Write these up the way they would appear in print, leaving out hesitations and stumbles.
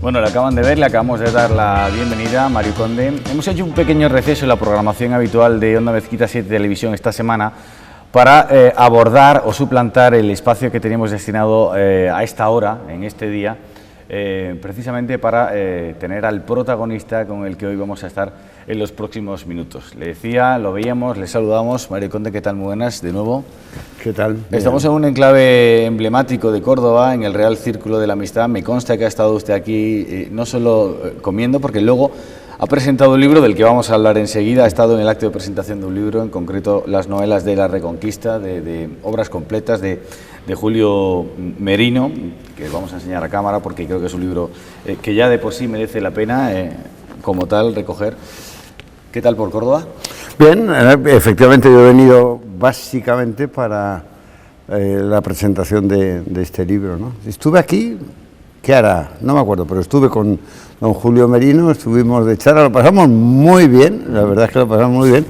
Bueno, le acaban de ver, le acabamos de dar la bienvenida a Mario Conde. Hemos hecho un pequeño receso en la programación habitual de Onda Mezquita 7 Televisión esta semana para abordar o suplantar el espacio que teníamos destinado a esta hora, en este día, precisamente para tener al protagonista con el que hoy vamos a estar en los próximos minutos. Le decía, lo veíamos, le saludamos. Mario Conde, ¿qué tal? Muy buenas, de nuevo. ¿Qué tal? Estamos en un enclave emblemático de Córdoba, en el Real Círculo de la Amistad. Me consta que ha estado usted aquí no solo comiendo, porque luego ha presentado un libro del que vamos a hablar enseguida. Ha estado en el acto de presentación de un libro, en concreto las novelas de la Reconquista, de obras completas de Julio Merino, que vamos a enseñar a cámara porque creo que es un libro que ya de por sí merece la pena, como tal, recoger. ¿Qué tal por Córdoba? Bien, efectivamente yo he venido básicamente para la presentación de este libro, ¿no? Estuve aquí, ¿qué hará? No me acuerdo, pero estuve con don Julio Merino, estuvimos de charla, lo pasamos muy bien, la verdad es que lo pasamos muy bien,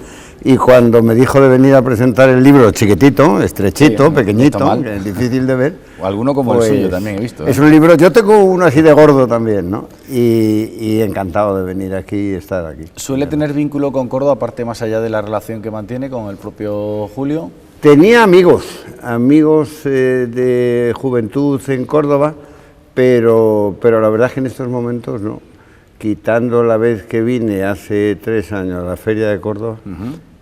y cuando me dijo de venir a presentar el libro chiquitito, estrechito, sí, pequeñito, que es difícil de ver. O alguno como pues, el suyo también he visto. Es un libro, yo tengo uno así de gordo también, ¿no? Y encantado de venir aquí y estar aquí. ¿Suele tener vínculo con Córdoba, aparte más allá de la relación que mantiene con el propio Julio? Tenía amigos de juventud en Córdoba, pero la verdad es que en estos momentos no. Quitando la vez que vine hace 3 años a la Feria de Córdoba,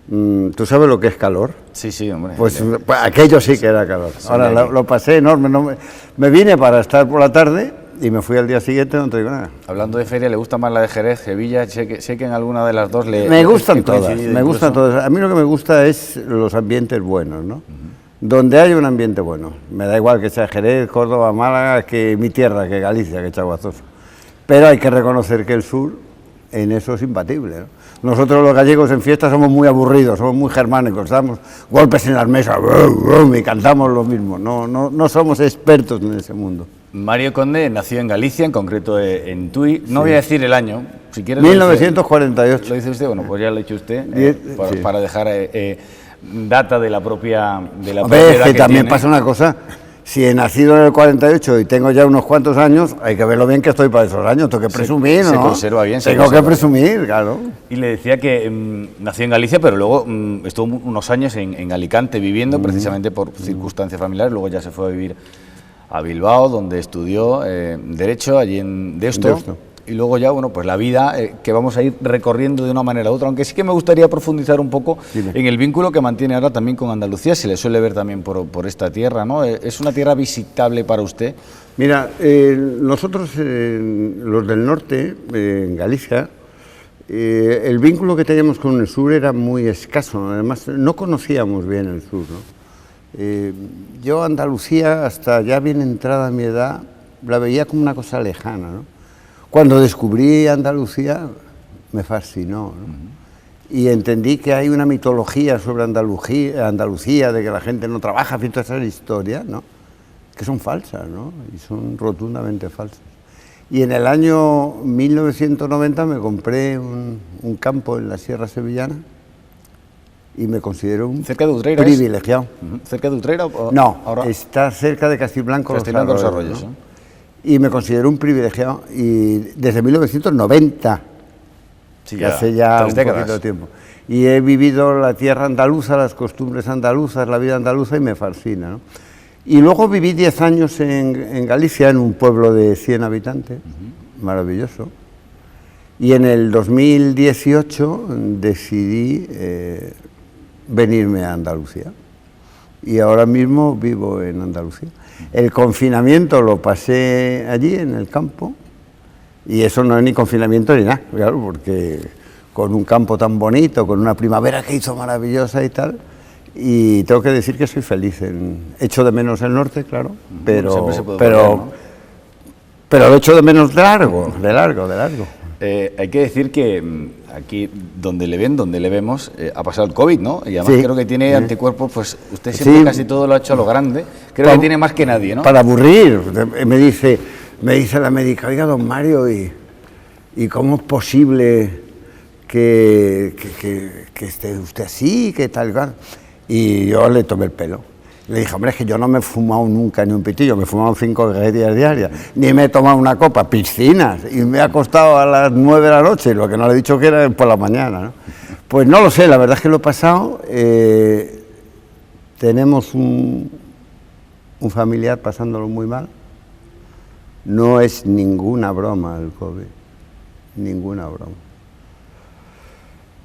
¿tú sabes lo que es calor? Sí, sí, hombre. Pues aquello sí que era calor. Ahora lo pasé enorme. Me vine para estar por la tarde y me fui al día siguiente, no te digo nada. Hablando de feria, ¿le gusta más la de Jerez, Sevilla? Sé que en alguna de las dos le... Me gustan todas, me gustan todas. A mí lo que me gusta es los ambientes buenos, ¿no? Donde hay un ambiente bueno. Me da igual que sea Jerez, Córdoba, Málaga, que mi tierra, que Galicia, que Chaguazoso. Pero hay que reconocer que el sur en eso es imbatible, ¿no? Nosotros los gallegos en fiestas somos muy aburridos, somos muy germánicos, damos golpes en las mesas y cantamos lo mismo, no somos expertos en ese mundo. Mario Conde nació en Galicia, en concreto en Tui, no voy a decir el año, si quiere... 1948. ¿Lo dice usted? Bueno, pues ya lo ha dicho usted, para dejar data de la propia edad que también tiene. Pasa una cosa. Si he nacido en el 48 y tengo ya unos cuantos años, hay que ver lo bien que estoy para esos años, tengo que presumir, ¿no? Se conserva bien. Tengo que presumir, claro. Y le decía que nació en Galicia, pero luego estuvo unos años en Alicante viviendo, precisamente por circunstancias familiares, luego ya se fue a vivir a Bilbao, donde estudió Derecho, allí en Deusto. Y luego ya, bueno, pues la vida que vamos a ir recorriendo de una manera u otra, aunque sí que me gustaría profundizar un poco en el vínculo que mantiene ahora también con Andalucía, se le suele ver también por esta tierra, ¿no? ¿Es una tierra visitable para usted? Mira, nosotros, los del norte, en Galicia, el vínculo que teníamos con el sur era muy escaso, además no conocíamos bien el sur, ¿no? Yo Andalucía, hasta ya bien entrada a mi edad, la veía como una cosa lejana, ¿no? Cuando descubrí Andalucía me fascinó, ¿no? Y entendí que hay una mitología sobre Andalucía, de que la gente no trabaja, y todas esas historias, ¿no? Que son falsas, ¿no? Y son rotundamente falsas. Y en el año 1990 me compré un campo en la Sierra Sevillana y me considero un ¿Cerca de Utreira privilegiado. ¿Cerca de Utreira? No, ahora está cerca de Castilblanco los Arroyos, ¿no? Y me considero un privilegiado, y desde 1990, sí, que hace ya un poquito de tiempo. Y he vivido la tierra andaluza, las costumbres andaluzas, la vida andaluza, y me fascina, ¿no? Y luego viví 10 años en Galicia, en un pueblo de 100 habitantes, maravilloso. Y en el 2018 decidí venirme a Andalucía. Y ahora mismo vivo en Andalucía. El confinamiento lo pasé allí, en el campo, y eso no es ni confinamiento ni nada, claro, porque con un campo tan bonito, con una primavera que hizo maravillosa y tal, y tengo que decir que soy feliz. Echo de menos el norte, claro, pero lo echo de menos de largo. Hay que decir que aquí donde le vemos, ha pasado el COVID, ¿no? Y además creo que tiene anticuerpos, pues usted siempre casi todo lo ha hecho a lo grande, creo que tiene más que nadie, ¿no? Para aburrir, me dice la médica, oiga, don Mario, ¿y cómo es posible que esté usted así, que tal? Y yo le tomé el pelo. Le dije, hombre, es que yo no me he fumado nunca ni un pitillo, me he fumado 5 cajetillas diarias, ni me he tomado una copa, piscinas, y me ha acostado a las 9 de la noche, lo que no le he dicho que era por la mañana, ¿no? Pues no lo sé, la verdad es que lo he pasado. Tenemos un familiar pasándolo muy mal. No es ninguna broma el COVID, ninguna broma.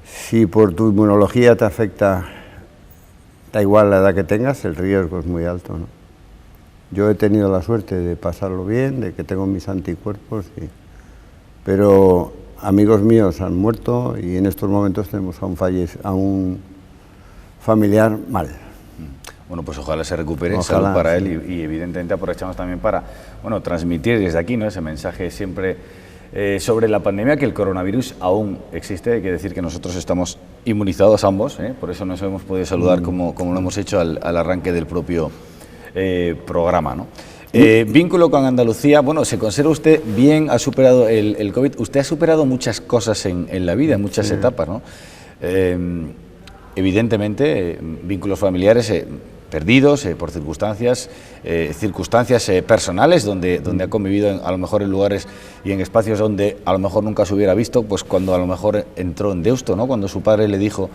Si por tu inmunología te afecta, da igual la edad que tengas, el riesgo es muy alto, ¿no? Yo he tenido la suerte de pasarlo bien, de que tengo mis anticuerpos, pero amigos míos han muerto y en estos momentos tenemos a un familiar mal. Bueno, pues ojalá se recupere, salud para él y evidentemente aprovechamos también para, bueno, transmitir desde aquí, ¿no?, ese mensaje siempre sobre la pandemia, que el coronavirus aún existe. Hay que decir que nosotros estamos inmunizados ambos, por eso nos hemos podido saludar como lo hemos hecho al arranque del propio programa, ¿no? Vínculo con Andalucía, bueno, se considera usted bien, ha superado el COVID, usted ha superado muchas cosas en la vida, en muchas etapas, ¿no? Evidentemente, vínculos familiares perdidos por circunstancias personales, donde ha convivido a lo mejor en lugares y en espacios donde a lo mejor nunca se hubiera visto, pues cuando a lo mejor entró en Deusto, ¿no?, cuando su padre le dijo,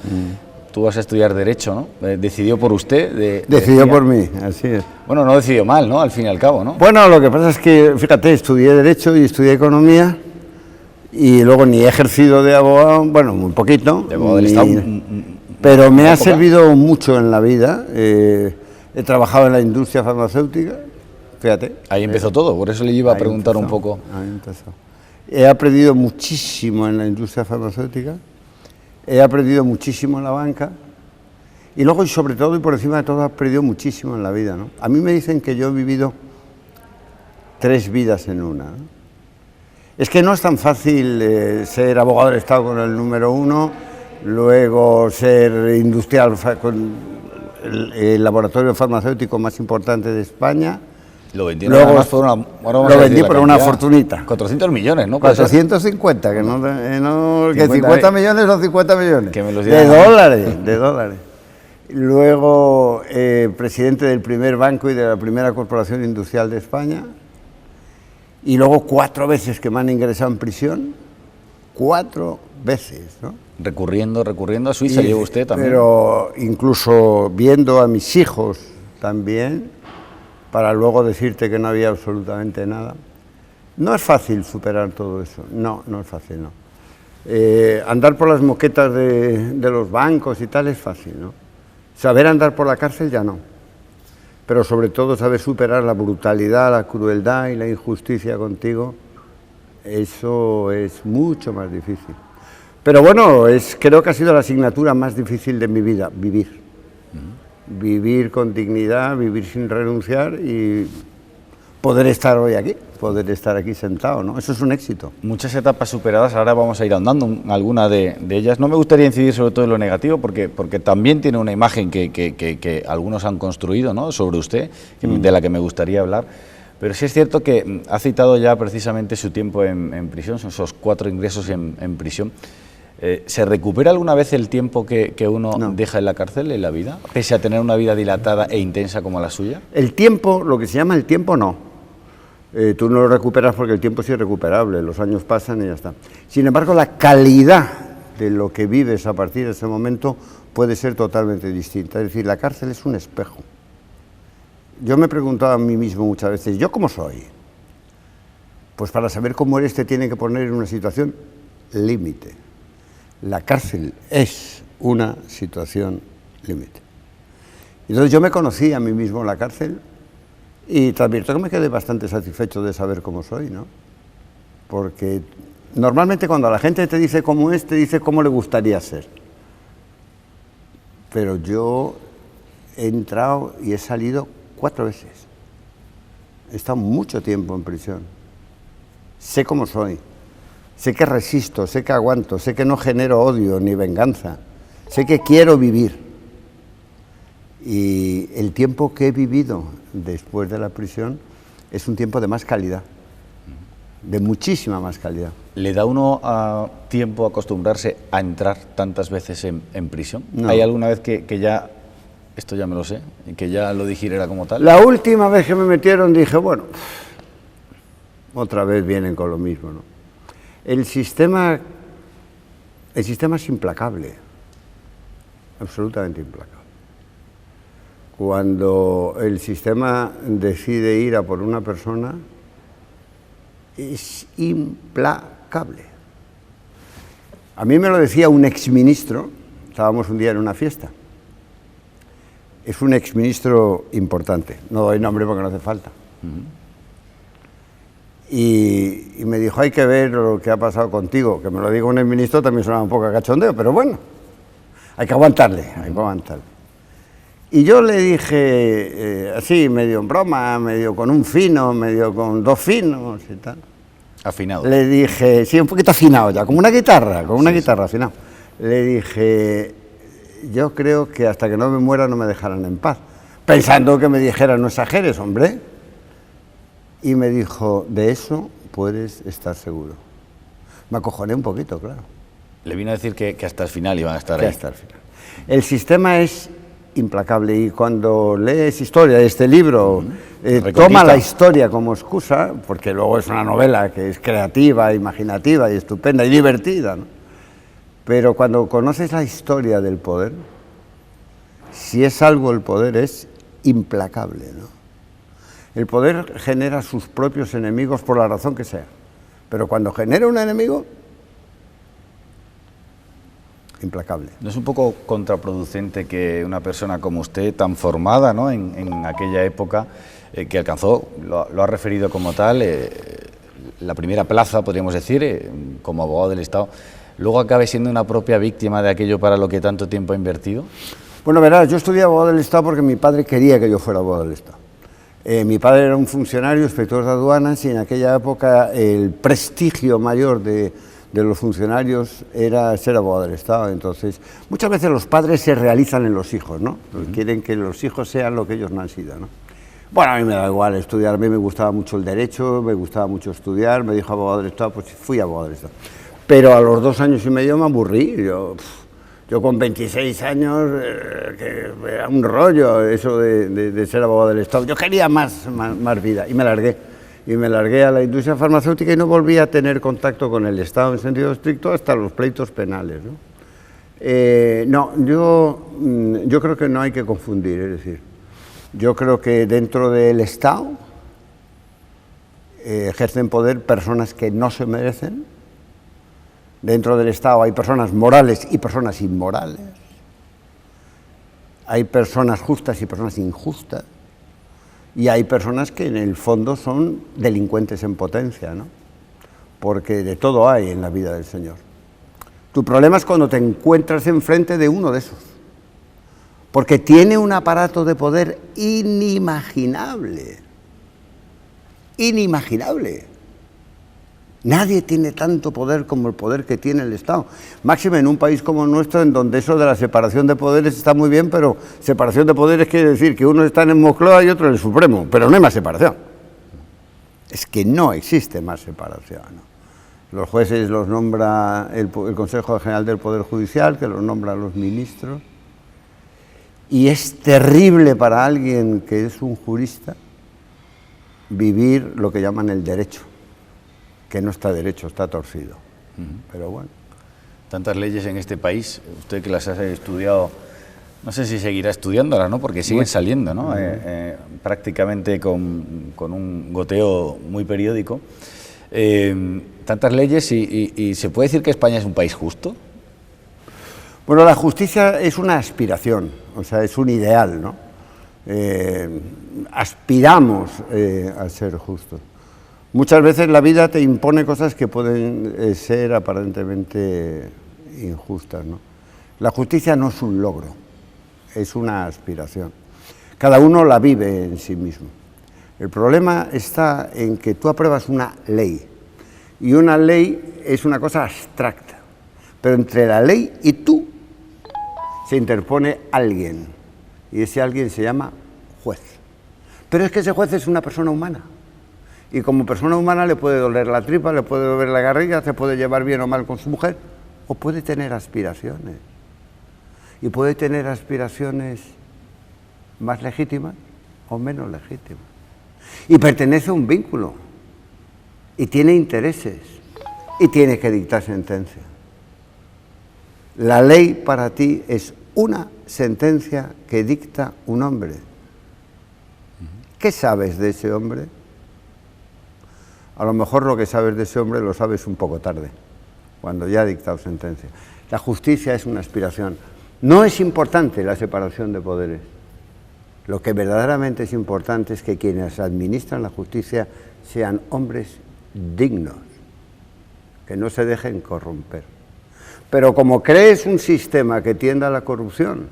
tú vas a estudiar Derecho, ¿no? ¿Decidió por usted? Decidió por mí, así es. Bueno, no decidió mal, ¿no?, al fin y al cabo, ¿no? Bueno, lo que pasa es que, fíjate, estudié Derecho y estudié Economía, y luego ni he ejercido de abogado, bueno, muy poquito. De abogado del Estado. Pero me ha servido mucho en la vida. He trabajado en la industria farmacéutica, fíjate. Ahí empezó todo, por eso le iba a preguntar un poco. Ahí empezó. He aprendido muchísimo en la industria farmacéutica, he aprendido muchísimo en la banca, y luego, y sobre todo y por encima de todo, he aprendido muchísimo en la vida, ¿no? A mí me dicen que yo he vivido 3 vidas en una, ¿no? Es que no es tan fácil ser abogado del Estado con el número 1, luego ser industrial con el laboratorio farmacéutico más importante de España. Lo vendí luego por una fortunita. 400 millones, ¿no? 450, que 50 millones son 50 millones. Que me los de dólares. Luego, presidente del primer banco y de la primera corporación industrial de España. Y luego 4 veces que me han ingresado en prisión. 4 veces, ¿no? Recurriendo a Suiza, lleva usted también. Pero incluso viendo a mis hijos también, para luego decirte que no había absolutamente nada. No es fácil superar todo eso, no es fácil, no. Andar por las moquetas de los bancos y tal es fácil, ¿no? Saber andar por la cárcel ya no. Pero sobre todo saber superar la brutalidad, la crueldad y la injusticia contigo, eso es mucho más difícil. Pero bueno, creo que ha sido la asignatura más difícil de mi vida, vivir. Vivir con dignidad, vivir sin renunciar y poder estar hoy aquí, poder estar aquí sentado, ¿no? Eso es un éxito. Muchas etapas superadas, ahora vamos a ir ahondando en alguna de ellas. No me gustaría incidir sobre todo en lo negativo, porque también tiene una imagen que algunos han construido, ¿no?, sobre usted, de la que me gustaría hablar. Pero sí es cierto que ha citado ya precisamente su tiempo en prisión, son esos 4 ingresos en prisión. ¿Se recupera alguna vez el tiempo que uno deja en la cárcel, en la vida, pese a tener una vida dilatada e intensa como la suya? El tiempo, lo que se llama el tiempo, no. Tú no lo recuperas porque el tiempo es irrecuperable, los años pasan y ya está. Sin embargo, la calidad de lo que vives a partir de ese momento puede ser totalmente distinta. Es decir, la cárcel es un espejo. Yo me he preguntado a mí mismo muchas veces, ¿yo cómo soy? Pues para saber cómo eres te tiene que poner en una situación límite. La cárcel es una situación límite. Entonces yo me conocí a mí mismo en la cárcel y te advierto que me quedé bastante satisfecho de saber cómo soy, ¿no? Porque normalmente cuando la gente te dice cómo es, te dice cómo le gustaría ser. Pero yo he entrado y he salido 4 veces. He estado mucho tiempo en prisión. Sé cómo soy. Sé que resisto, sé que aguanto, sé que no genero odio ni venganza, sé que quiero vivir. Y el tiempo que he vivido después de la prisión es un tiempo de más calidad, de muchísima más calidad. ¿Le da uno tiempo a acostumbrarse a entrar tantas veces en prisión? No. ¿Hay alguna vez que ya Esto ya me lo sé, y que ya lo digiriera como tal. La última vez que me metieron dije, bueno, otra vez vienen con lo mismo, ¿no? El sistema es implacable, absolutamente implacable. Cuando el sistema decide ir a por una persona, es implacable. A mí me lo decía un exministro, estábamos un día en una fiesta. Es un exministro importante, no doy nombre porque no hace falta. Y me dijo, hay que ver lo que ha pasado contigo. Que me lo diga un exministro también suena un poco a cachondeo, pero bueno, hay que aguantarle, hay que aguantarle. Y yo le dije, así, medio en broma, medio con un fino, medio con dos finos y tal. Afinado. Le dije, sí, un poquito afinado ya, como una guitarra afinado. Le dije, yo creo que hasta que no me muera no me dejarán en paz. Pensando que me dijera, no exageres, hombre. Y me dijo, de eso puedes estar seguro. Me acojoné un poquito, claro. Le vino a decir que hasta el final iban a estar Que ahí. hasta el final. El sistema es implacable y cuando lees historia, este libro toma la historia como excusa, porque luego es una novela que es creativa, imaginativa y estupenda y divertida, ¿no? Pero cuando conoces la historia del poder, si es algo el poder es implacable, ¿no? El poder genera sus propios enemigos por la razón que sea, pero cuando genera un enemigo, implacable. ¿No es un poco contraproducente que una persona como usted, tan formada, ¿no?, en aquella época, que alcanzó, lo ha referido como tal, la primera plaza, podríamos decir, como abogado del Estado, luego acabe siendo una propia víctima de aquello para lo que tanto tiempo ha invertido? Bueno, verás, yo estudié abogado del Estado porque mi padre quería que yo fuera abogado del Estado. Mi padre era un funcionario, inspector de aduanas, y en aquella época el prestigio mayor de los funcionarios era ser abogado del Estado. Entonces, muchas veces los padres se realizan en los hijos, ¿no? Quieren que los hijos sean lo que ellos no han sido, ¿no? Bueno, a mí me da igual estudiar, a mí me gustaba mucho el derecho, me gustaba mucho estudiar, me dijo abogado del Estado, pues fui abogado del Estado. Pero a los 2 años y medio me aburrí, yo con 26 años, que era un rollo eso de ser abogado del Estado. Yo quería más vida y me largué. Y me largué a la industria farmacéutica y no volví a tener contacto con el Estado en sentido estricto hasta los pleitos penales, ¿no? Yo creo que no hay que confundir, es decir, yo creo que dentro del Estado ejercen poder personas que no se merecen. Dentro del Estado hay personas morales y personas inmorales. Hay personas justas y personas injustas. Y hay personas que en el fondo son delincuentes en potencia, ¿no? Porque de todo hay en la vida del Señor. Tu problema es cuando te encuentras enfrente de uno de esos. Porque tiene un aparato de poder inimaginable. Inimaginable. Nadie tiene tanto poder como el poder que tiene el Estado. Máxime en un país como el nuestro, en donde eso de la separación de poderes está muy bien, pero separación de poderes quiere decir que uno está en Moncloa y otro en el Supremo, pero no hay más separación. Es que no existe más separación, ¿no? Los jueces los nombra el Consejo General del Poder Judicial, que los nombra los ministros, y es terrible para alguien que es un jurista vivir lo que llaman el derecho, que no está derecho, está torcido. Pero bueno. Tantas leyes en este país, usted que las ha estudiado, no sé si seguirá estudiándolas, ¿no?, porque siguen saliendo, ¿no? Prácticamente con un goteo muy periódico. Tantas leyes y ¿se puede decir que España es un país justo? Bueno, la justicia es una aspiración, o sea, es un ideal, ¿no? Aspiramos a ser justos. Muchas veces la vida te impone cosas que pueden ser aparentemente injustas, ¿no? La justicia no es un logro, es una aspiración. Cada uno la vive en sí mismo. El problema está en que tú apruebas una ley, y una ley es una cosa abstracta, pero entre la ley y tú se interpone alguien, y ese alguien se llama juez. Pero es que ese juez es una persona humana. Y como persona humana le puede doler la tripa, le puede doler la garganta, se puede llevar bien o mal con su mujer, o puede tener aspiraciones. Y puede tener aspiraciones más legítimas o menos legítimas. Y pertenece a un vínculo, y tiene intereses, y tiene que dictar sentencia. La ley para ti es una sentencia que dicta un hombre. ¿Qué sabes de ese hombre? A lo mejor lo que sabes de ese hombre lo sabes un poco tarde, cuando ya ha dictado sentencia. La justicia es una aspiración. No es importante la separación de poderes. Lo que verdaderamente es importante es que quienes administran la justicia sean hombres dignos, que no se dejen corromper. Pero como crees un sistema que tienda a la corrupción,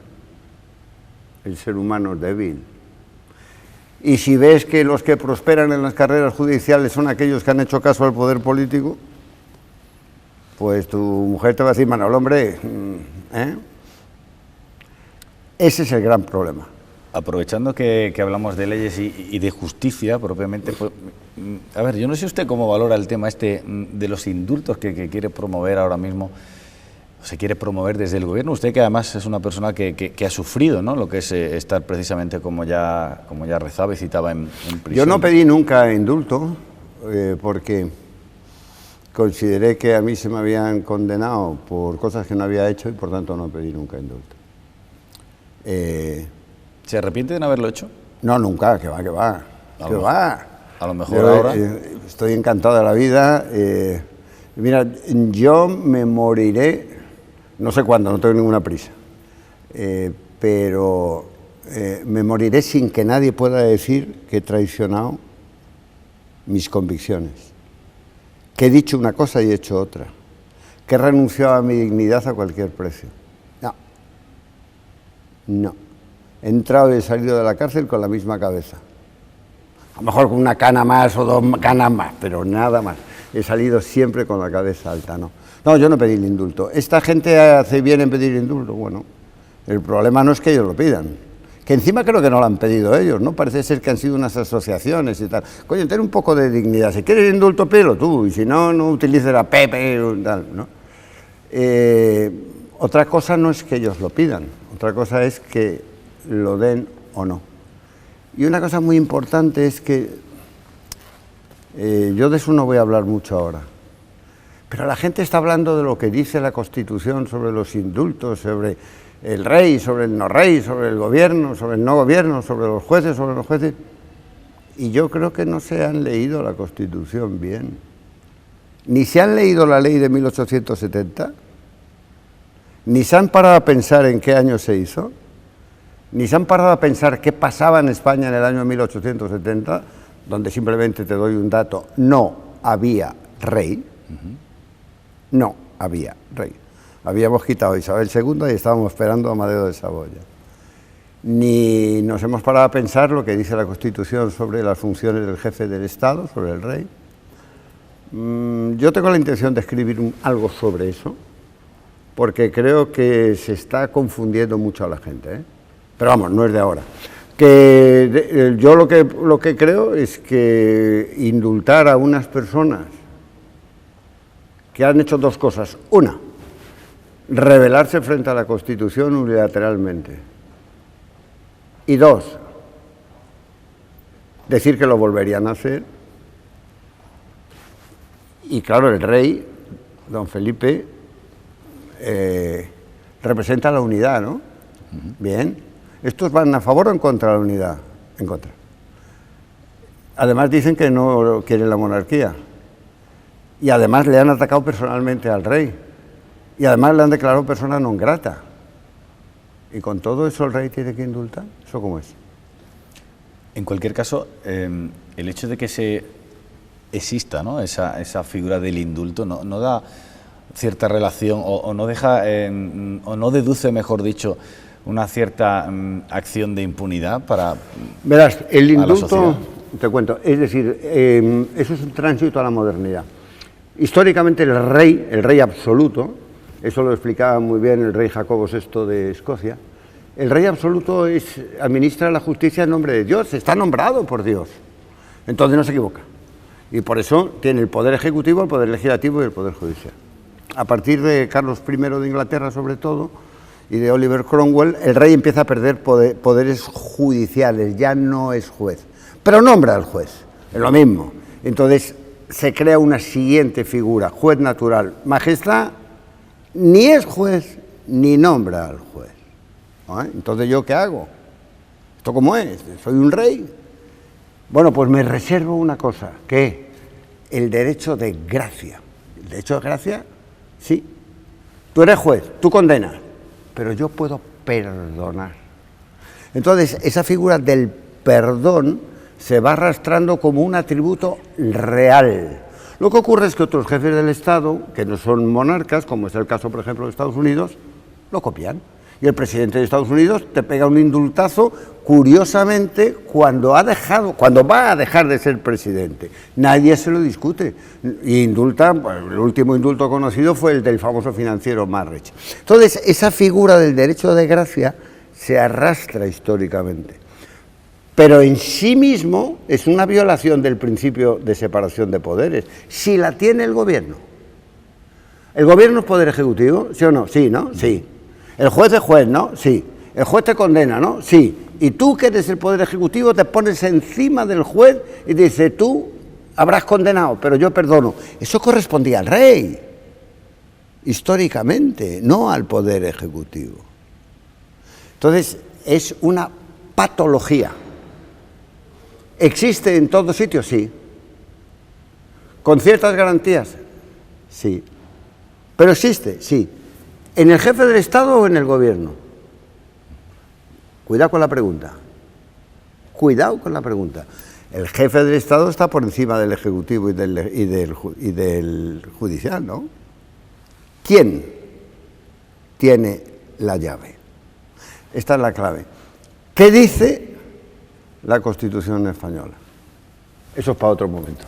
el ser humano es débil. Y si ves que los que prosperan en las carreras judiciales son aquellos que han hecho caso al poder político, pues tu mujer te va a decir, Manolo, hombre, ese es el gran problema. Aprovechando que hablamos de leyes y de justicia propiamente, pues, a ver, yo no sé usted cómo valora el tema este de los indultos que quiere promover ahora mismo, o se quiere promover desde el gobierno. Usted, que además es una persona que ha sufrido, ¿no?, lo que es estar precisamente, como ya rezaba y citaba, en prisión. Yo no pedí nunca indulto porque consideré que a mí se me habían condenado por cosas que no había hecho y por tanto no pedí nunca indulto. ¿Se arrepiente de no haberlo hecho? No, nunca, que va. A lo mejor ahora. Estoy encantado de la vida. Mira, yo me moriré, no sé cuándo, no tengo ninguna prisa, pero me moriré sin que nadie pueda decir que he traicionado mis convicciones, que he dicho una cosa y he hecho otra, que he renunciado a mi dignidad a cualquier precio. No. He entrado y he salido de la cárcel con la misma cabeza. A lo mejor con una cana más o dos canas más, pero nada más. He salido siempre con la cabeza alta, ¿no? No, yo no pedí el indulto. ¿Esta gente hace bien en pedir indulto? Bueno, el problema no es que ellos lo pidan, que encima creo que no lo han pedido ellos, ¿no? Parece ser que han sido unas asociaciones y tal. Coño, ten un poco de dignidad. Si quieres indulto, pídelo tú, y si no, no utilices a Pepe y tal, ¿no? Otra cosa no es que ellos lo pidan, otra cosa es que lo den o no. Y una cosa muy importante es que yo de eso no voy a hablar mucho ahora, pero la gente está hablando de lo que dice la Constitución sobre los indultos, sobre el rey, sobre el no rey, sobre el gobierno, sobre el no gobierno, sobre los jueces, y yo creo que no se han leído la Constitución bien, ni se han leído la ley de 1870, ni se han parado a pensar en qué año se hizo, ni se han parado a pensar qué pasaba en España en el año 1870, donde simplemente te doy un dato: no había rey. No había rey. Habíamos quitado a Isabel II y estábamos esperando a Amadeo de Saboya. Ni nos hemos parado a pensar lo que dice la Constitución sobre las funciones del jefe del Estado, sobre el rey. Yo tengo la intención de escribir algo sobre eso, porque creo que se está confundiendo mucho a la gente, ¿eh? Pero vamos, no es de ahora. Yo lo que creo es que indultar a unas personas que han hecho dos cosas: una, rebelarse frente a la Constitución unilateralmente, y dos, decir que lo volverían a hacer. Y claro, el rey, don Felipe, representa la unidad, ¿no? Bien. ¿Estos van a favor o en contra de la unidad? En contra. Además dicen que no quieren la monarquía. Y además le han atacado personalmente al rey. Y además le han declarado persona non grata. Y con todo eso el rey tiene que indultar. ¿Eso cómo es? En cualquier caso, el hecho de que exista, ¿no?, esa figura del indulto no da cierta relación o no deja, o no deduce, mejor dicho, una cierta acción de impunidad para... Verás, el indulto, te cuento, es decir, eso es un tránsito a la modernidad. Históricamente el rey absoluto, eso lo explicaba muy bien el rey Jacobo VI de Escocia, el rey absoluto administra la justicia en nombre de Dios, está nombrado por Dios, entonces no se equivoca. Y por eso tiene el poder ejecutivo, el poder legislativo y el poder judicial. A partir de Carlos I de Inglaterra, sobre todo, y de Oliver Cromwell, el rey empieza a perder poderes judiciales, ya no es juez, pero nombra al juez, es lo mismo. Entonces se crea una siguiente figura, juez natural. Majestad ni es juez ni nombra al juez. ¿No? Entonces, ¿yo qué hago? ¿Esto cómo es? ¿Soy un rey? Bueno, pues me reservo una cosa, ¿qué? El derecho de gracia. ¿El derecho de gracia? Sí. Tú eres juez, tú condenas, pero yo puedo perdonar. Entonces, esa figura del perdón se va arrastrando como un atributo real. Lo que ocurre es que otros jefes del Estado, que no son monarcas, como es el caso, por ejemplo, de Estados Unidos, lo copian. Y el presidente de Estados Unidos te pega un indultazo, curiosamente, cuando va a dejar de ser presidente. Nadie se lo discute. Y indulta, el último indulto conocido fue el del famoso financiero Marrech. Entonces, esa figura del derecho de gracia se arrastra históricamente. Pero en sí mismo es una violación del principio de separación de poderes. Si la tiene el gobierno. ¿El gobierno es poder ejecutivo? ¿Sí o no? Sí, ¿no? Sí. ¿El juez es juez, no? Sí. ¿El juez te condena, no? Sí. Y tú, que eres el poder ejecutivo, te pones encima del juez y dices, tú habrás condenado, pero yo perdono. Eso correspondía al rey, históricamente, no al poder ejecutivo. Entonces, es una patología. ¿Existe en todos sitios? Sí. ¿Con ciertas garantías? Sí. ¿Pero existe? Sí. ¿En el jefe del Estado o en el gobierno? Cuidado con la pregunta. Cuidado con la pregunta. El jefe del Estado está por encima del Ejecutivo y del Judicial, ¿no? ¿Quién tiene la llave? Esta es la clave. ¿Qué dice la Constitución española? Eso es para otro momento.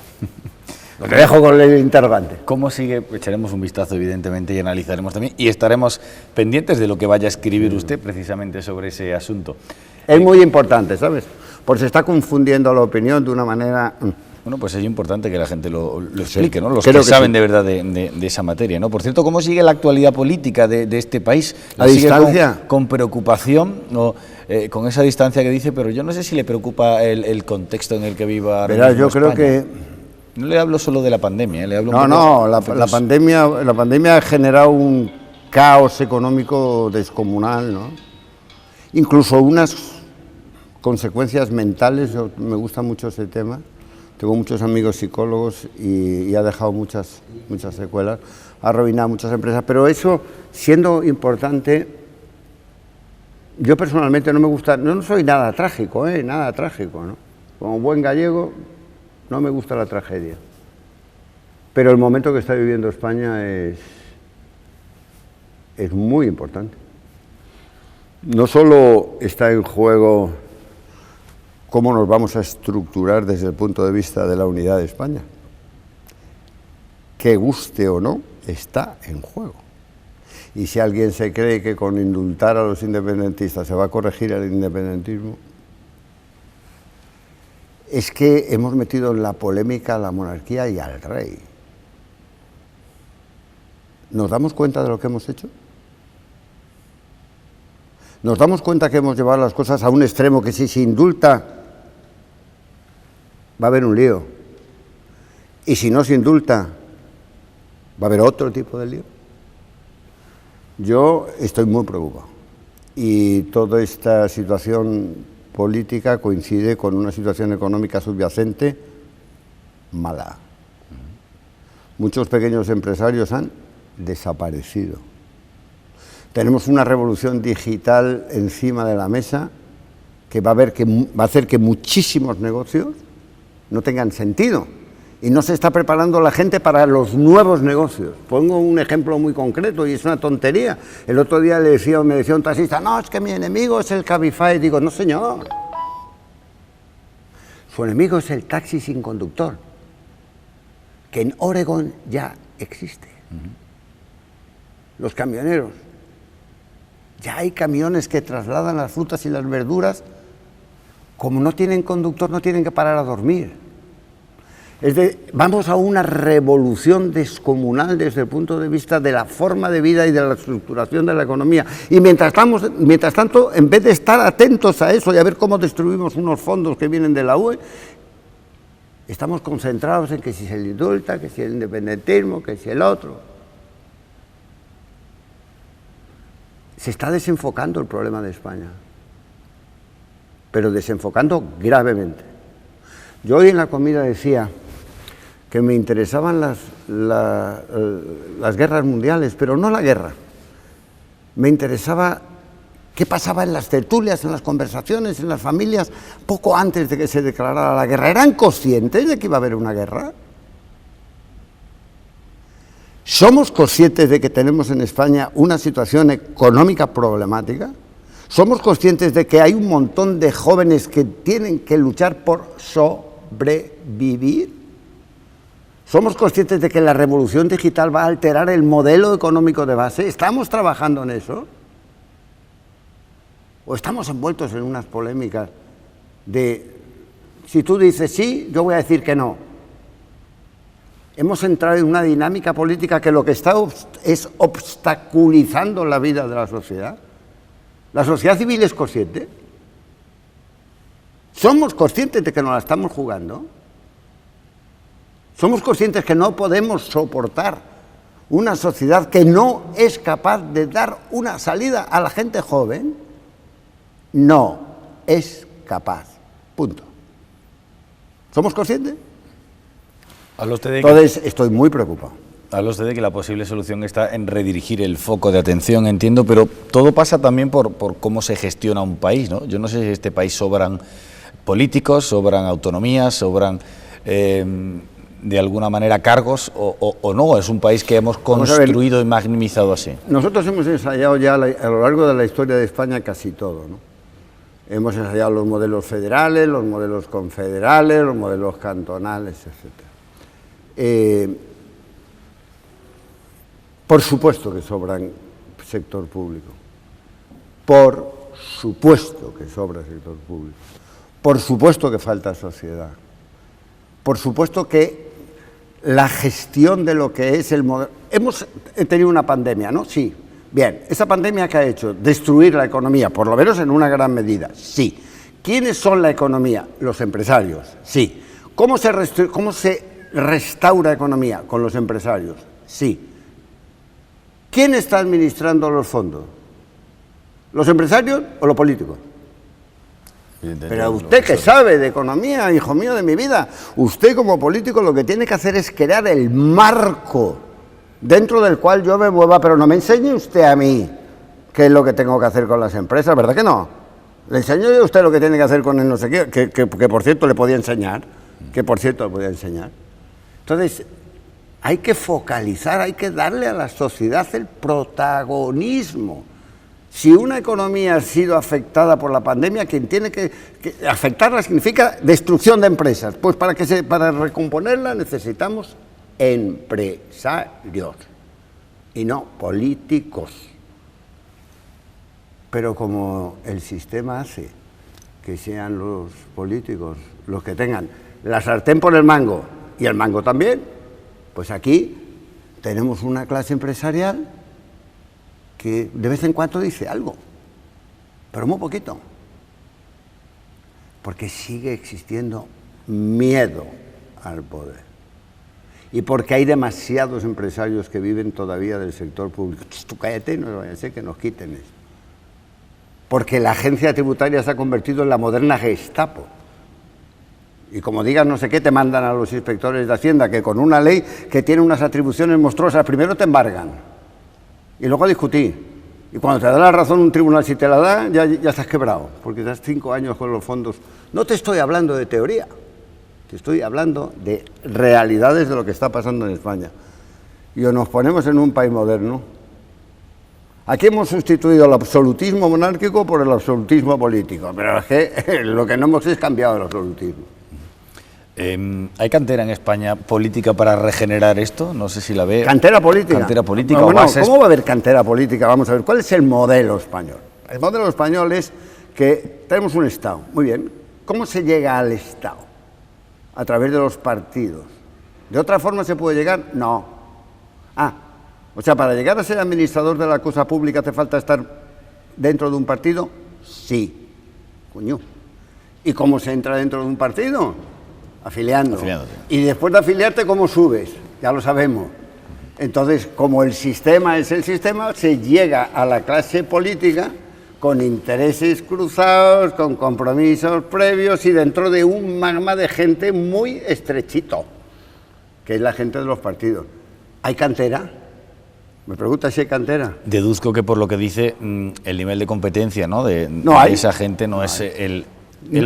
Lo que dejo con el interrogante. ¿Cómo sigue? Echaremos un vistazo, evidentemente, y analizaremos también. Y estaremos pendientes de lo que vaya a escribir usted precisamente sobre ese asunto. Es muy importante, ¿sabes? Porque se está confundiendo la opinión de una manera... Bueno, pues es importante que la gente lo explique, ¿no? Los que saben de verdad de esa materia, ¿no? Por cierto, ¿cómo sigue la actualidad política de este país? ¿A distancia? Con preocupación, ¿no? Con esa distancia que dice, pero yo no sé si le preocupa el contexto en el que viva ahora mismo yo creo España. Que... No le hablo solo de la pandemia, le hablo la pandemia ha generado un caos económico descomunal, ¿no? Incluso unas consecuencias mentales. Me gusta mucho ese tema. Tengo muchos amigos psicólogos y ha dejado muchas secuelas, ha arruinado muchas empresas, pero eso, siendo importante, yo personalmente no me gusta, no soy nada trágico, nada trágico, ¿no? Como buen gallego, no me gusta la tragedia. Pero el momento que está viviendo España es muy importante. No solo está en juego cómo nos vamos a estructurar desde el punto de vista de la unidad de España. Que guste o no, está en juego. Y si alguien se cree que con indultar a los independentistas se va a corregir el independentismo, es que hemos metido en la polémica a la monarquía y al rey. ¿Nos damos cuenta de lo que hemos hecho? ¿Nos damos cuenta que hemos llevado las cosas a un extremo que si se indulta va a haber un lío? Y si no se indulta, va a haber otro tipo de lío. Yo estoy muy preocupado. Y toda esta situación política coincide con una situación económica subyacente mala. Muchos pequeños empresarios han desaparecido. Tenemos una revolución digital encima de la mesa que va a hacer que muchísimos negocios no tengan sentido y no se está preparando la gente para los nuevos negocios. Pongo un ejemplo muy concreto y es una tontería. El otro día me decía un taxista, no, es que mi enemigo es el Cabify. Digo, no señor, su enemigo es el taxi sin conductor, que en Oregón ya existe. Los camioneros. Ya hay camiones que trasladan las frutas y las verduras. Como no tienen conductor, no tienen que parar a dormir. Vamos a una revolución descomunal desde el punto de vista de la forma de vida y de la estructuración de la economía. Y mientras tanto, en vez de estar atentos a eso y a ver cómo destruimos unos fondos que vienen de la UE, estamos concentrados en que si se le indulta, que si el independentismo, que si el otro. Se está desenfocando el problema de España, pero desenfocando gravemente. Yo hoy en la comida decía que me interesaban las guerras mundiales, pero no la guerra. Me interesaba qué pasaba en las tertulias, en las conversaciones, en las familias, poco antes de que se declarara la guerra. ¿Eran conscientes de que iba a haber una guerra? ¿Somos conscientes de que tenemos en España una situación económica problemática? ¿Somos conscientes de que hay un montón de jóvenes que tienen que luchar por sobrevivir? ¿Somos conscientes de que la revolución digital va a alterar el modelo económico de base? ¿Estamos trabajando en eso? ¿O estamos envueltos en unas polémicas de, si tú dices sí, yo voy a decir que no? Hemos entrado en una dinámica política que lo que está es obstaculizando la vida de la sociedad. ¿La sociedad civil es consciente? ¿Somos conscientes de que nos la estamos jugando? ¿Somos conscientes que no podemos soportar una sociedad que no es capaz de dar una salida a la gente joven? No es capaz. Punto. ¿Somos conscientes? Entonces estoy muy preocupado. Habla usted de que la posible solución está en redirigir el foco de atención, entiendo, pero todo pasa también por cómo se gestiona un país, ¿no? Yo no sé si en este país sobran políticos, sobran autonomías, sobran de alguna manera cargos o no, es un país que hemos construido y maximizado así. Nosotros hemos ensayado ya a lo largo de la historia de España casi todo, ¿no? Hemos ensayado los modelos federales, los modelos confederales, los modelos cantonales, etc. Por supuesto que sobran sector público, por supuesto que sobra sector público, por supuesto que falta sociedad, por supuesto que la gestión de lo que es el modelo... Hemos tenido una pandemia, ¿no? Sí. Bien, ¿esa pandemia qué ha hecho? Destruir la economía, por lo menos en una gran medida, sí. ¿Quiénes son la economía? Los empresarios, sí. ¿Cómo se restaura economía? Con los empresarios, sí. ¿Quién está administrando los fondos? ¿Los empresarios o los políticos? Pero usted que sabe de economía, hijo mío de mi vida, usted como político lo que tiene que hacer es crear el marco dentro del cual yo me mueva, pero no me enseñe usted a mí qué es lo que tengo que hacer con las empresas, ¿verdad que no? Le enseño yo a usted lo que tiene que hacer con el no sé qué, que por cierto le podía enseñar, Entonces, hay que focalizar, hay que darle a la sociedad el protagonismo. Si una economía ha sido afectada por la pandemia, quien tiene que afectarla significa destrucción de empresas. Pues para recomponerla necesitamos empresarios y no políticos. Pero como el sistema hace que sean los políticos los que tengan la sartén por el mango y el mango también, pues aquí tenemos una clase empresarial que de vez en cuando dice algo, pero muy poquito, porque sigue existiendo miedo al poder y porque hay demasiados empresarios que viven todavía del sector público. Tú cállate, no vaya a ser que nos quiten eso. Porque la agencia tributaria se ha convertido en la moderna Gestapo. Y como digas no sé qué, te mandan a los inspectores de Hacienda, que con una ley que tiene unas atribuciones monstruosas, primero te embargan y luego a discutir. Y cuando te da la razón un tribunal, si te la da, ya estás quebrado, porque estás 5 años con los fondos. No te estoy hablando de teoría, te estoy hablando de realidades de lo que está pasando en España. Y o nos ponemos en un país moderno. Aquí hemos sustituido el absolutismo monárquico por el absolutismo político, pero es que lo que no hemos es cambiado el absolutismo. ¿Hay cantera en España política para regenerar esto? No sé si la ve. ¿Cantera política? Cantera política no, o bases... ¿Cómo va a haber cantera política? Vamos a ver, ¿cuál es el modelo español? El modelo español es que tenemos un Estado. Muy bien. ¿Cómo se llega al Estado? a través de los partidos. ¿De otra forma se puede llegar? No. O sea, para llegar a ser administrador de la cosa pública hace falta estar dentro de un partido. Sí. Coño. ¿Y cómo se entra dentro de un partido? Afiliando. Y después de afiliarte, ¿cómo subes? Ya lo sabemos. Entonces, como el sistema es el sistema, se llega a la clase política con intereses cruzados, con compromisos previos y dentro de un magma de gente muy estrechito, que es la gente de los partidos. ¿Hay cantera? Me pregunta si hay cantera. Deduzco que por lo que dice, el nivel de competencia, ¿no? de esa gente no es el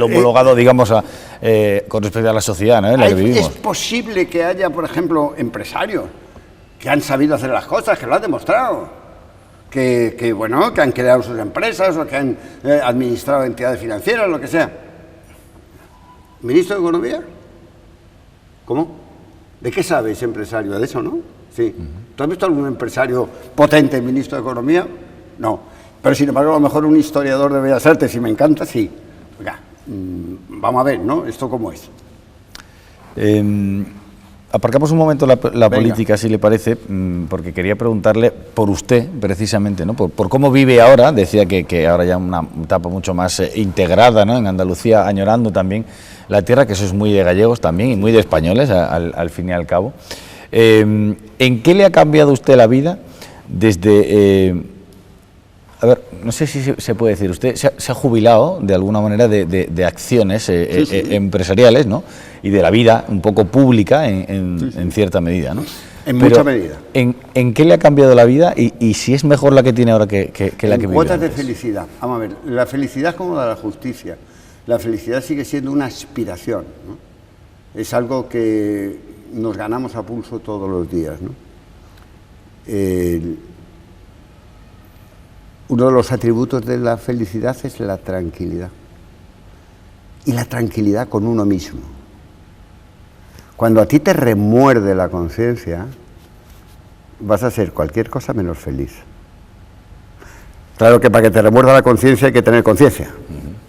homologado, digamos, con respecto a la sociedad, ¿no? en la que vivimos. Es posible que haya, por ejemplo, empresarios que han sabido hacer las cosas, que lo han demostrado. Que han creado sus empresas o que han administrado entidades financieras, lo que sea. ¿Ministro de Economía? ¿Cómo? ¿De qué sabe ese empresario? De eso, ¿no? Sí. ¿Tú has visto algún empresario potente, ministro de Economía? No. Pero sin embargo, a lo mejor un historiador de Bellas Artes, si me encanta, sí. Oiga, vamos a ver, ¿no? ¿Esto cómo es? Aparcamos un momento la política, si le parece, porque quería preguntarle por usted, precisamente, ¿no? por cómo vive ahora. Decía que ahora ya una etapa mucho más integrada, ¿no? En Andalucía, añorando también la tierra, que eso es muy de gallegos también y muy de españoles, al fin y al cabo. ¿En qué le ha cambiado usted la vida desde... a ver, no sé si se puede decir, usted se ha jubilado de alguna manera de acciones empresariales, ¿no? Y de la vida un poco pública en cierta medida, ¿no? En mucha medida. ¿En qué le ha cambiado la vida y si es mejor la que tiene ahora que la que vive? Cuotas de felicidad. Vamos a ver, la felicidad es como la justicia. La felicidad sigue siendo una aspiración, ¿no? Es algo que nos ganamos a pulso todos los días, ¿no? Uno de los atributos de la felicidad es la tranquilidad. Y la tranquilidad con uno mismo. Cuando a ti te remuerde la conciencia, vas a ser cualquier cosa menos feliz. Claro que para que te remuerda la conciencia hay que tener conciencia.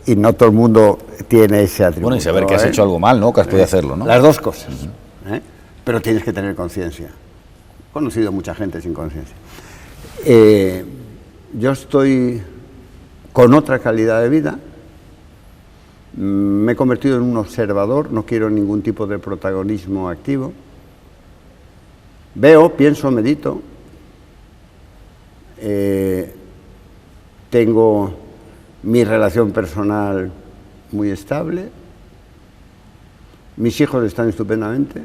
Y no todo el mundo tiene ese atributo. Bueno, y saber que has hecho algo mal, ¿no? Que has podido hacerlo, ¿no? Las dos cosas. Pero tienes que tener conciencia. He conocido a mucha gente sin conciencia. Yo estoy con otra calidad de vida. Me he convertido en un observador, no quiero ningún tipo de protagonismo activo. Veo, pienso, medito. Tengo mi relación personal muy estable. Mis hijos están estupendamente,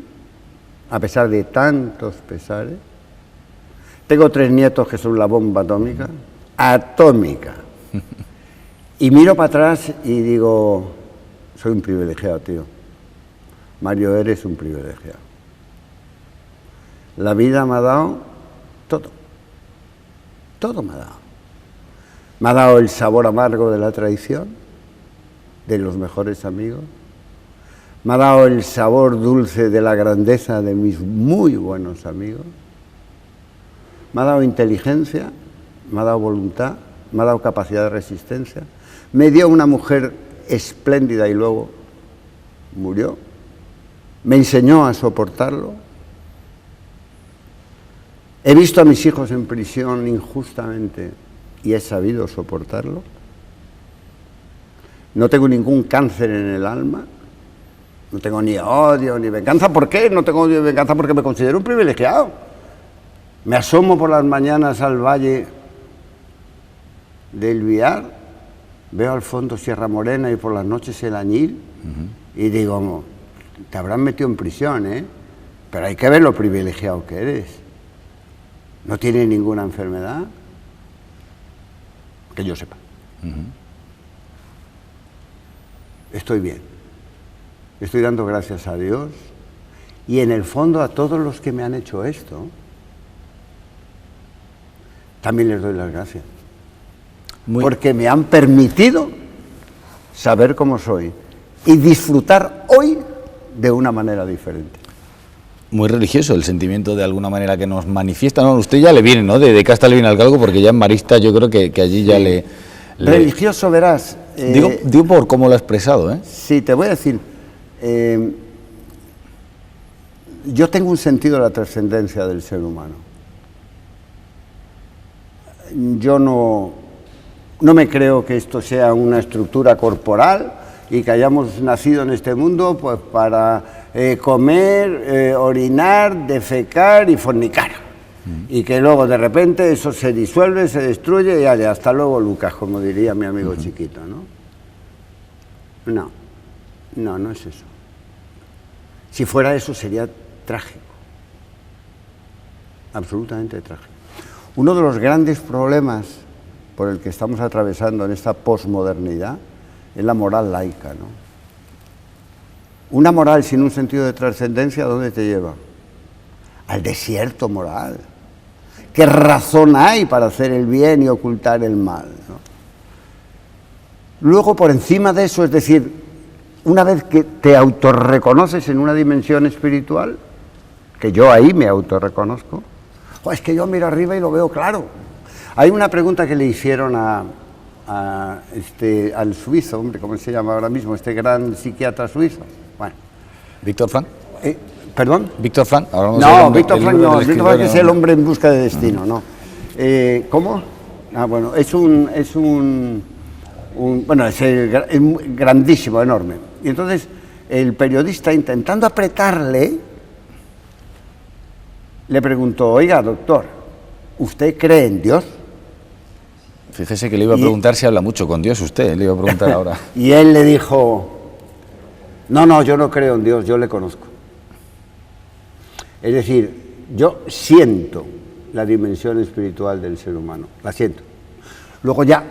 a pesar de tantos pesares. Tengo 3 nietos que son la bomba atómica. Atómica. Y miro para atrás y digo, soy un privilegiado, tío. Mario, eres un privilegiado. La vida me ha dado todo. Todo me ha dado. Me ha dado el sabor amargo de la traición, de los mejores amigos. Me ha dado el sabor dulce de la grandeza de mis muy buenos amigos. Me ha dado inteligencia, me ha dado voluntad, me ha dado capacidad de resistencia. Me dio una mujer espléndida y luego murió. Me enseñó a soportarlo. He visto a mis hijos en prisión injustamente y he sabido soportarlo. No tengo ningún cáncer en el alma. No tengo ni odio ni venganza. ¿Por qué? No tengo odio ni venganza porque me considero un privilegiado. Me asomo por las mañanas al valle del Viar, veo al fondo Sierra Morena y por las noches el Añil, y digo, te habrán metido en prisión, ¿eh? Pero hay que ver lo privilegiado que eres. No tienes ninguna enfermedad, que yo sepa. Estoy bien. Estoy dando gracias a Dios y en el fondo a todos los que me han hecho esto, también les doy las gracias. Porque me han permitido saber cómo soy y disfrutar hoy de una manera diferente. Muy religioso el sentimiento de alguna manera que nos manifiesta. No, usted ya le viene, ¿no? De Castal le viene al calco porque ya en Marista yo creo que allí ya le... Religioso, verás. Digo por cómo lo ha expresado, ¿eh? Sí, te voy a decir. yo tengo un sentido de la trascendencia del ser humano. Yo no me creo que esto sea una estructura corporal y que hayamos nacido en este mundo pues para comer, orinar, defecar y fornicar. Y que luego de repente eso se disuelve, se destruye y ale, hasta luego Lucas, como diría mi amigo chiquito, ¿no? No es eso. Si fuera eso sería trágico, absolutamente trágico. Uno de los grandes problemas por el que estamos atravesando en esta posmodernidad es la moral laica, ¿no? Una moral sin un sentido de trascendencia, ¿a dónde te lleva? Al desierto moral. ¿Qué razón hay para hacer el bien y ocultar el mal, ¿no? Luego, por encima de eso, es decir, una vez que te autorreconoces en una dimensión espiritual, que yo ahí me autorreconozco, es que yo miro arriba y lo veo claro. Hay una pregunta que le hicieron al suizo, hombre, ¿cómo se llama ahora mismo? Este gran psiquiatra suizo. Bueno. ¿Víctor Frank? ¿Perdón? ¿Víctor Frank? No, Víctor Frank no. Víctor Frank es el hombre en busca de destino, no. ¿Cómo? Bueno, es grandísimo, enorme. Y entonces el periodista, intentando apretarle, le preguntó: oiga, doctor, ¿usted cree en Dios? Fíjese que le iba a preguntar si habla mucho con Dios usted, le iba a preguntar ahora. Y él le dijo: no, yo no creo en Dios, yo le conozco. Es decir, yo siento la dimensión espiritual del ser humano, la siento. Luego ya,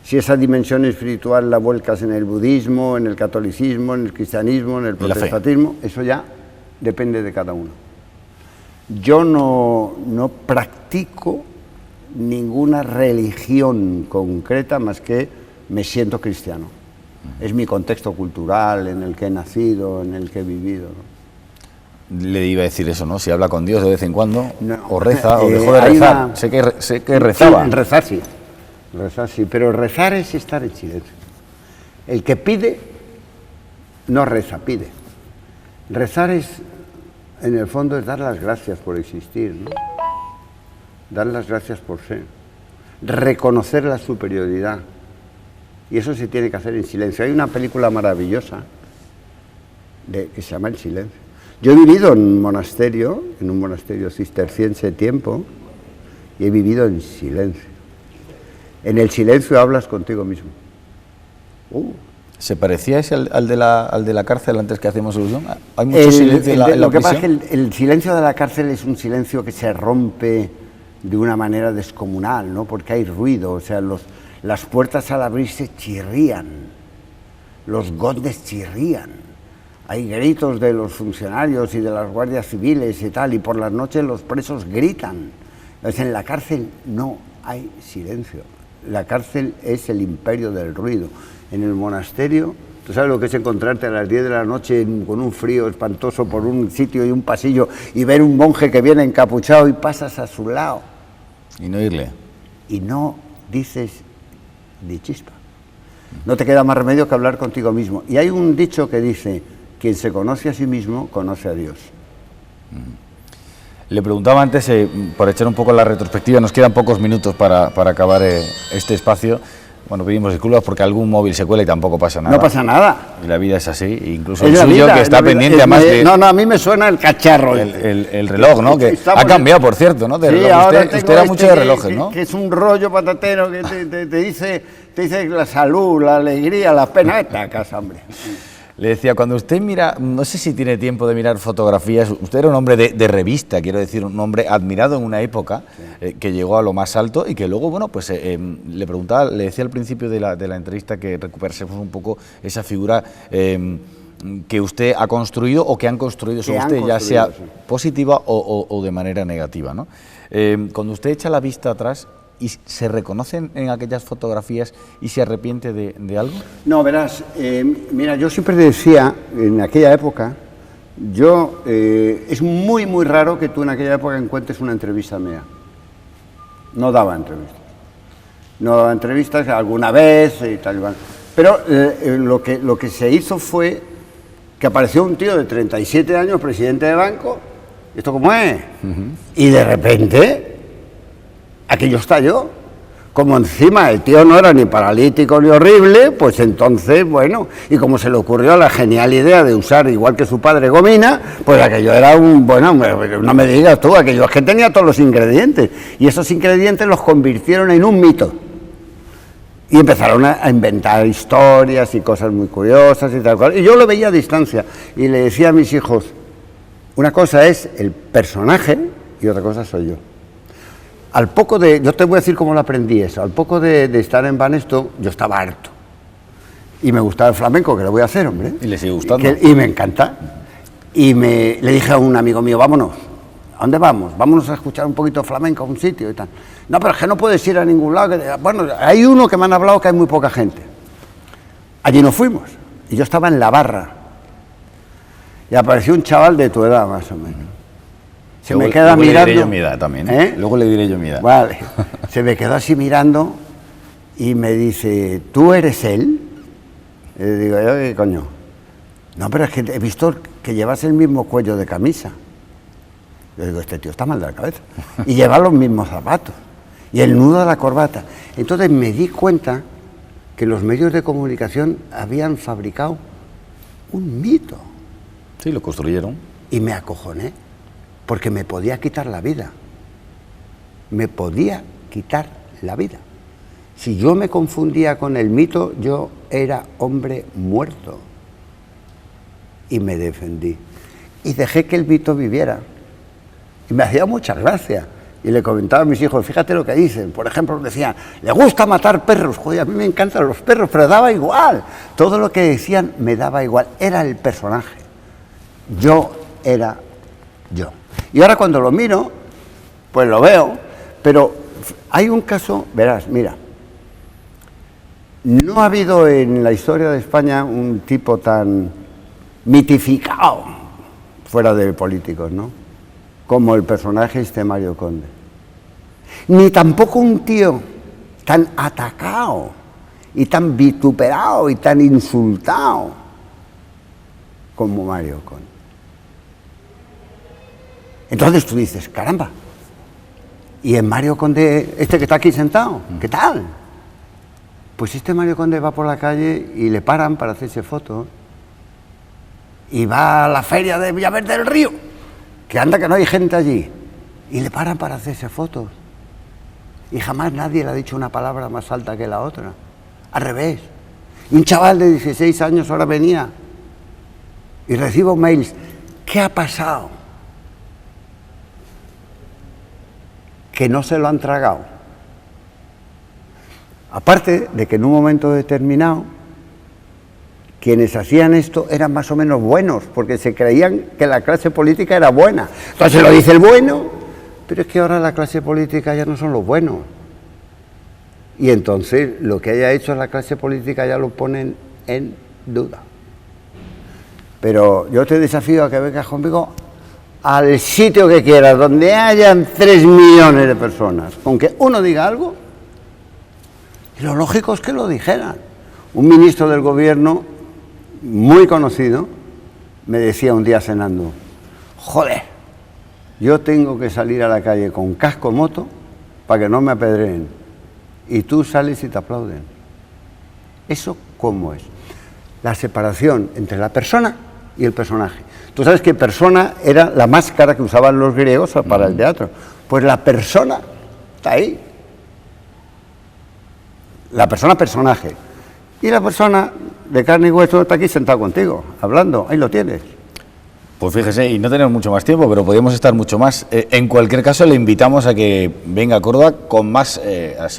si esa dimensión espiritual la vuelcas en el budismo, en el catolicismo, en el cristianismo, en el protestantismo, eso ya depende de cada uno. Yo no practico ninguna religión concreta más que me siento cristiano. Es mi contexto cultural en el que he nacido, en el que he vivido, ¿no? Le iba a decir eso, ¿no? Si habla con Dios de vez en cuando, no, o reza, o dejó de rezar. Sé que rezaba. Sí, rezar sí, pero rezar es estar en silencio. El que pide, no reza, pide. Rezar es, en el fondo, es dar las gracias por existir, ¿no? Dar las gracias por ser. Reconocer la superioridad. Y eso se tiene que hacer en silencio. Hay una película maravillosa que se llama El silencio. Yo he vivido en un monasterio cisterciense tiempo, y he vivido en silencio. En el silencio hablas contigo mismo. ¿Se parecía ese al de la cárcel antes que hacemos ilusión? ¿Hay mucho silencio en la Lo que prisión? pasa es que el silencio de la cárcel es un silencio que se rompe de una manera descomunal, ¿no? Porque hay ruido, o sea, las puertas al abrirse chirrían, los goznes chirrían. Hay gritos de los funcionarios y de las guardias civiles y tal, y por las noches los presos gritan. Entonces, en la cárcel no hay silencio. La cárcel es el imperio del ruido. En el monasterio, tú sabes lo que es encontrarte a las 10 de la noche con un frío espantoso por un sitio y un pasillo y ver un monje que viene encapuchado y pasas a su lado. Y no irle. Y no dices ni chispa. No te queda más remedio que hablar contigo mismo. Y hay un dicho que dice: quien se conoce a sí mismo, conoce a Dios. Le preguntaba antes, por echar un poco la retrospectiva, nos quedan pocos minutos para acabar este espacio. Bueno, pedimos disculpas porque algún móvil se cuela y tampoco pasa nada. No pasa nada. Y la vida es así, incluso el suyo, que está pendiente además de... No, a mí me suena el cacharro. El reloj, ¿no? Que ha cambiado, por cierto, ¿no? De sí, reloj. ahora usted era mucho de relojes, ¿no? Que es un rollo patatero que te dice la salud, la alegría, la pena. Vete a casa, hombre. Le decía, cuando usted mira, no sé si tiene tiempo de mirar fotografías, usted era un hombre de revista, quiero decir, un hombre admirado en una época, que llegó a lo más alto y que luego, bueno, pues le preguntaba, le decía al principio de la entrevista que recuperásemos un poco esa figura que usted ha construido o que han construido sobre usted, ya sea positiva o de manera negativa, ¿no? Cuando usted echa la vista atrás, ¿y se reconocen en aquellas fotografías y se arrepiente de algo? No, verás, mira, yo siempre decía, en aquella época, es muy, muy raro que tú en aquella época encuentres una entrevista mía. No daba entrevistas. No daba entrevistas alguna vez y tal y cual. Pero lo que se hizo fue que apareció un tío de 37 años, presidente de banco, ¿esto cómo es? Y de repente, aquello estalló. Como encima el tío no era ni paralítico ni horrible, pues entonces, bueno, y como se le ocurrió la genial idea de usar, igual que su padre, gomina, pues aquello era bueno, no me digas tú, aquello es que tenía todos los ingredientes, y esos ingredientes los convirtieron en un mito. Y empezaron a inventar historias y cosas muy curiosas y tal cual. Y yo lo veía a distancia y le decía a mis hijos, una cosa es el personaje y otra cosa soy yo. Al poco yo te voy a decir cómo lo aprendí eso, al poco de estar en Banesto, yo estaba harto. Y me gustaba el flamenco, que lo voy a hacer, hombre. ¿Y le sigue gustando? Y me encanta. Y le dije a un amigo mío, vámonos. ¿A dónde vamos? Vámonos a escuchar un poquito flamenco a un sitio y tal. No, pero es que no puedes ir a ningún lado. Bueno, hay uno que me han hablado que hay muy poca gente. Allí nos fuimos. Y yo estaba en la barra. Y apareció un chaval de tu edad, más o menos. Se me queda mirando. Le diré yo mi edad también, ¿eh? Luego le diré yo mi edad. Vale. Se me quedó así mirando y me dice, ¿tú eres él? Y le digo, yo, ¿qué coño? No, pero es que he visto que llevas el mismo cuello de camisa. Yo digo, este tío está mal de la cabeza. Y lleva los mismos zapatos. Y el nudo de la corbata. Entonces me di cuenta que los medios de comunicación habían fabricado un mito. Sí, lo construyeron. Y me acojoné. Porque me podía quitar la vida. Me podía quitar la vida. Si yo me confundía con el mito, yo era hombre muerto. Y me defendí. Y dejé que el mito viviera. Y me hacía mucha gracia. Y le comentaba a mis hijos, fíjate lo que dicen. Por ejemplo, decían, le gusta matar perros. Joder, a mí me encantan los perros, pero daba igual. Todo lo que decían me daba igual. Era el personaje. Yo era yo. Y ahora cuando lo miro, pues lo veo, pero hay un caso, verás, mira, no ha habido en la historia de España un tipo tan mitificado, fuera de políticos, ¿no?, como el personaje este Mario Conde. Ni tampoco un tío tan atacado y tan vituperado y tan insultado como Mario Conde. Entonces tú dices, caramba, y en Mario Conde, este que está aquí sentado, ¿qué tal? Pues este Mario Conde va por la calle y le paran para hacerse fotos, y va a la feria de Villaverde del Río, que anda que no hay gente allí, y le paran para hacerse fotos, y jamás nadie le ha dicho una palabra más alta que la otra, al revés. Y un chaval de 16 años ahora venía, y recibo mails, ¿qué ha pasado? Que no se lo han tragado. Aparte de que en un momento determinado, quienes hacían esto eran más o menos buenos, porque se creían que la clase política era buena. Entonces lo dice el bueno, pero es que ahora la clase política ya no son los buenos. Y entonces lo que haya hecho la clase política ya lo ponen en duda. Pero yo te desafío a que vengas conmigo al sitio que quieras, donde hayan 3 millones de personas, con que uno diga algo, y lo lógico es que lo dijeran. Un ministro del gobierno muy conocido me decía un día cenando, joder, yo tengo que salir a la calle con casco moto para que no me apedreen, y tú sales y te aplauden. ¿Eso cómo es? La separación entre la persona y el personaje. Tú sabes que persona era la máscara que usaban los griegos para el teatro. Pues la persona está ahí. La persona personaje. Y la persona de carne y hueso está aquí sentado contigo, hablando. Ahí lo tienes. Pues fíjese, y no tenemos mucho más tiempo, pero podríamos estar mucho más. En cualquier caso, le invitamos a que venga a Córdoba con más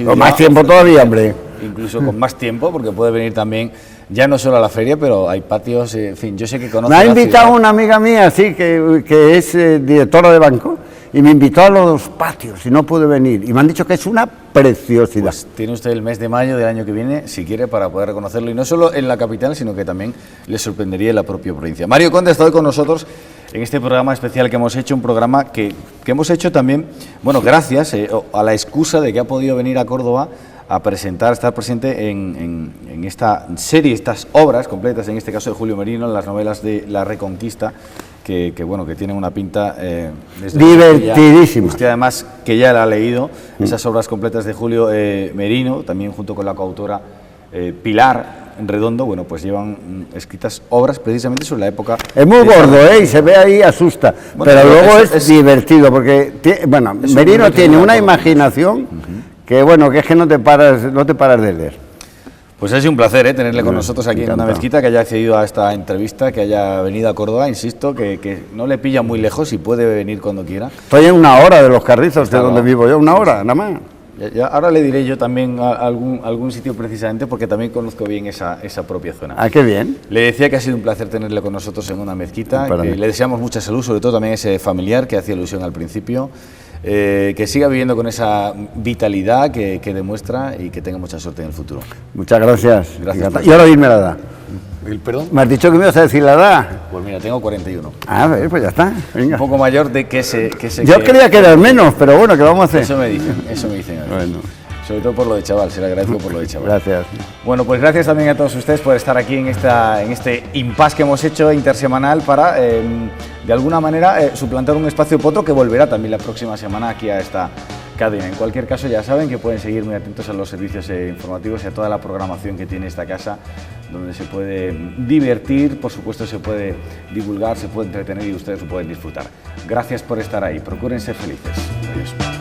con más tiempo todavía, hombre. Incluso con más tiempo, porque puede venir también, ya no solo a la feria, pero hay patios, en fin, yo sé que conoce. Me ha la invitado ciudad. una amiga mía, sí, que es directora de banco, y me invitó a los patios y no pude venir. Y me han dicho que es una preciosidad. Pues tiene usted el mes de mayo del año que viene, si quiere, para poder reconocerlo, y no solo en la capital, sino que también le sorprendería en la propia provincia. Mario Conde está hoy con nosotros en este programa especial que hemos hecho, un programa que hemos hecho también, bueno, gracias a la excusa de que ha podido venir a Córdoba a presentar, estar presente en esta serie, estas obras completas, en este caso de Julio Merino, las novelas de La Reconquista, que bueno, que tienen una pinta divertidísima. Usted además que ya la ha leído, esas obras completas de Julio Merino, también junto con la coautora Pilar Redondo, bueno, pues llevan escritas obras precisamente sobre la época. Es muy gordo, y se ve ahí, asusta, bueno, pero luego es divertido, porque, bueno, Merino tiene una imaginación que, bueno, que es que no te paras de leer. Pues ha sido un placer tenerle con nosotros aquí en Una Mezquita, que haya accedido a esta entrevista, que haya venido a Córdoba, insisto, que no le pilla muy lejos y puede venir cuando quiera. Estoy en una hora de Los Carrizos, de donde vivo yo, una hora, nada más. Ahora le diré yo también algún sitio precisamente, porque también conozco bien esa propia zona. Ah, qué bien. Le decía que ha sido un placer tenerle con nosotros en Una Mezquita, le deseamos mucha salud, sobre todo también ese familiar que hacía ilusión al principio, que siga viviendo con esa vitalidad que demuestra y que tenga mucha suerte en el futuro. Muchas gracias. Gracias. Y ahora dime la edad. ¿Perdón? ¿Me has dicho que me ibas a decir la edad? Pues mira, tengo 41. A ver, pues ya está. Venga. Un poco mayor de que se... Yo creía que eras menos, pero bueno, ¿qué vamos a hacer? Eso me dicen. Bueno. Sobre todo por lo de chaval, se le agradezco por lo de chaval. Gracias. Bueno, pues gracias también a todos ustedes por estar aquí en este impasse que hemos hecho intersemanal para, de alguna manera, suplantar un espacio potro que volverá también la próxima semana aquí a esta cadena. En cualquier caso, ya saben que pueden seguir muy atentos a los servicios informativos y a toda la programación que tiene esta casa, donde se puede divertir, por supuesto se puede divulgar, se puede entretener y ustedes lo pueden disfrutar. Gracias por estar ahí, procuren ser felices. Adiós.